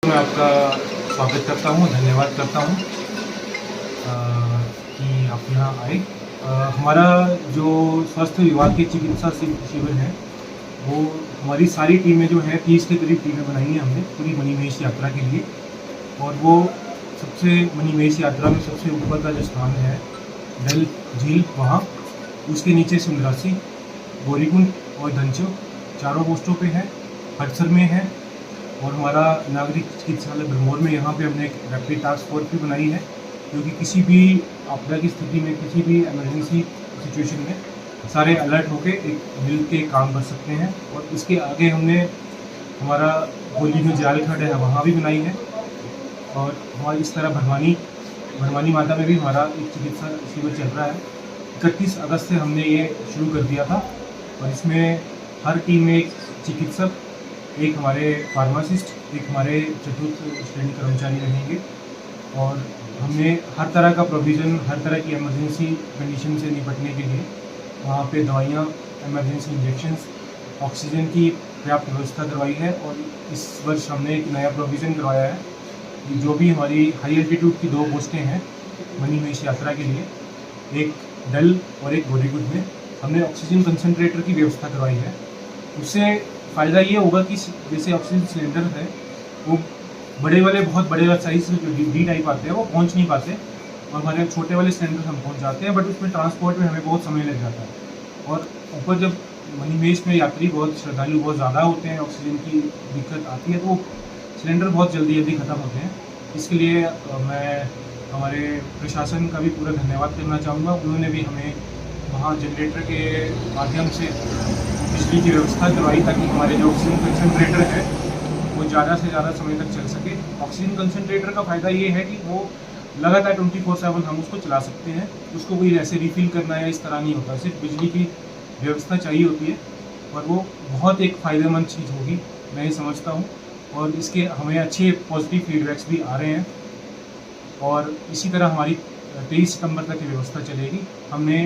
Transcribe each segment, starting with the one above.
मैं आपका स्वागत करता हूँ, धन्यवाद करता हूँ कि आप यहाँ आए। हमारा जो स्वास्थ्य विभाग के चिकित्सा शिविर है, वो हमारी सारी टीमें जो हैं 30 के करीब टीमें बनाई हैं हमने पूरी मणिमहेश यात्रा के लिए। और वो सबसे मणिमहेश यात्रा में सबसे ऊपर का जो स्थान है डल झील, वहाँ उसके नीचे सुंदरासी, गौरीकुंड और धनचो चारों पोस्टों पे है, हडसर में है। और हमारा नागरिक चिकित्सालय ब्रह्मौर में, यहाँ पे हमने एक रैपिड टास्क फोर्स भी बनाई है, क्योंकि किसी भी आपदा की स्थिति में, किसी भी इमरजेंसी सिचुएशन में सारे अलर्ट होके एक मिल के काम कर सकते हैं। और इसके आगे हमने हमारा होली में जालखड़ है, वहाँ भी बनाई है। और हमारी इस तरह भरवानी माता में भी हमारा एक चिकित्सा शिविर चल रहा है। 31 अगस्त से हमने ये शुरू कर दिया था। और इसमें हर टीम में एक चिकित्सक, एक हमारे फार्मासिस्ट, एक हमारे चतुर्थ श्रेणी कर्मचारी रहेंगे। और हमने हर तरह का प्रोविज़न, हर तरह की इमरजेंसी कंडीशन से निपटने के लिए वहाँ पे दवाइयाँ, इमरजेंसी इंजेक्शंस, ऑक्सीजन की पर्याप्त व्यवस्था करवाई है। और इस वर्ष हमने एक नया प्रोविज़न करवाया है कि जो भी हमारी हाई एल्टीट्यूड की 2 पोस्टें हैं मणिमहेश यात्रा के लिए, एक डल और एक गौरीकुंड में, हमने ऑक्सीजन कंसनट्रेटर की व्यवस्था करवाई है। उससे फ़ायदा ये होगा कि जैसे ऑक्सीजन सिलेंडर है, वो बड़े वाले, बहुत बड़े साइज़ जो डी टाइप आते हैं, वो पहुंच नहीं पाते। और हमारे छोटे वाले सिलेंडर हम पहुंच जाते हैं, बट उसमें ट्रांसपोर्ट में हमें बहुत समय लग जाता है। और ऊपर जब मणिमहेश में यात्री बहुत श्रद्धालु बहुत ज़्यादा होते हैं, ऑक्सीजन की दिक्कत आती है, तो सिलेंडर बहुत जल्दी ख़त्म होते हैं। इसके लिए मैं हमारे प्रशासन का भी पूरा धन्यवाद करना चाहूँगा। उन्होंने भी हमें वहाँ जनरेटर के माध्यम से बिजली की व्यवस्था करवाई, ताकि हमारे जो ऑक्सीजन कंसनट्रेटर है वो ज़्यादा से ज़्यादा समय तक चल सके। ऑक्सीजन कंसनट्रेटर का फ़ायदा ये है कि वो लगातार 24/7 हम उसको चला सकते हैं। उसको कोई ऐसे रिफ़िल करना या इस तरह नहीं होता, सिर्फ बिजली की व्यवस्था चाहिए होती है। और वो बहुत एक फ़ायदेमंद चीज़ होगी, मैं ये समझता हूँ। और इसके हमें अच्छे पॉजिटिव फीडबैक्स भी आ रहे हैं। और इसी तरह हमारी 23 सितंबर तक की व्यवस्था चलेगी। हमने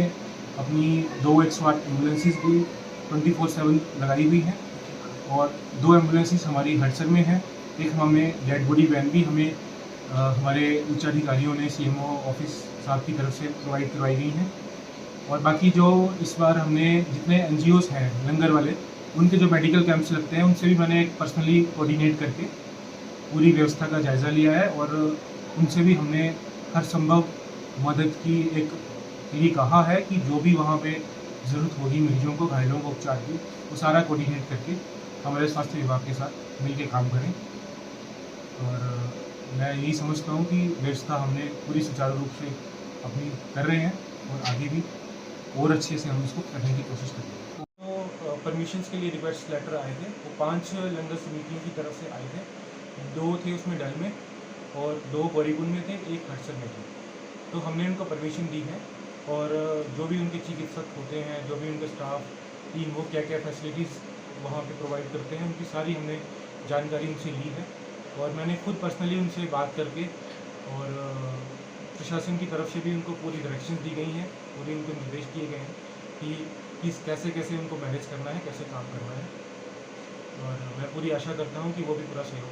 अपनी 2 108 एम्बुलेंसेज भी 24/7 लगाई हुई हैं। और 2 एम्बुलेंसेज हमारी हडसर में हैं। एक हमें डेड बॉडी वैन भी हमें हमारे उच्च अधिकारियों ने, सीएमओ ऑफिस साहब की तरफ से प्रोवाइड करवाई गई हैं। और बाकी जो इस बार हमने जितने एनजीओज़ हैं लंगर वाले, उनके जो मेडिकल कैंप्स लगते हैं, उनसे भी मैंने पर्सनली कोऑर्डिनेट करके पूरी व्यवस्था का जायज़ा लिया है। और उनसे भी हमने हर संभव मदद की लिए कहा है कि जो भी वहाँ पे ज़रूरत होगी मरीजों को, घायलों को उपचार की, वो सारा कोऑर्डिनेट करके हमारे स्वास्थ्य विभाग के साथ मिलके काम करें। और मैं यही समझता हूँ कि व्यवस्था हमने पूरी सुचारू रूप से अपनी कर रहे हैं, और आगे भी और अच्छे से हम इसको करने की कोशिश करेंगे। तो परमिशंस के लिए रिक्वेस्ट लेटर आए थे, वो 5 लंगर समितियों की तरफ से आए थे। 2 थे उसमें डल में, और 2 गौरीकुंड में थे, 1 हडसर में थे। तो हमने उनको परमिशन दी है। और जो भी उनके चिकित्सक होते हैं, जो भी उनके स्टाफ टीम, वो क्या क्या फैसिलिटीज़ वहाँ पे प्रोवाइड करते हैं, उनकी सारी हमने जानकारी उनसे ली है। और मैंने खुद पर्सनली उनसे बात करके, और प्रशासन की तरफ से भी उनको पूरी डायरेक्शंस दी गई हैं, पूरे उनको निर्देश दिए गए हैं कि किस कैसे कैसे उनको मैनेज करना है, कैसे काम करना है। और मैं पूरी आशा करता हूँ कि वो भी पूरा सहयोग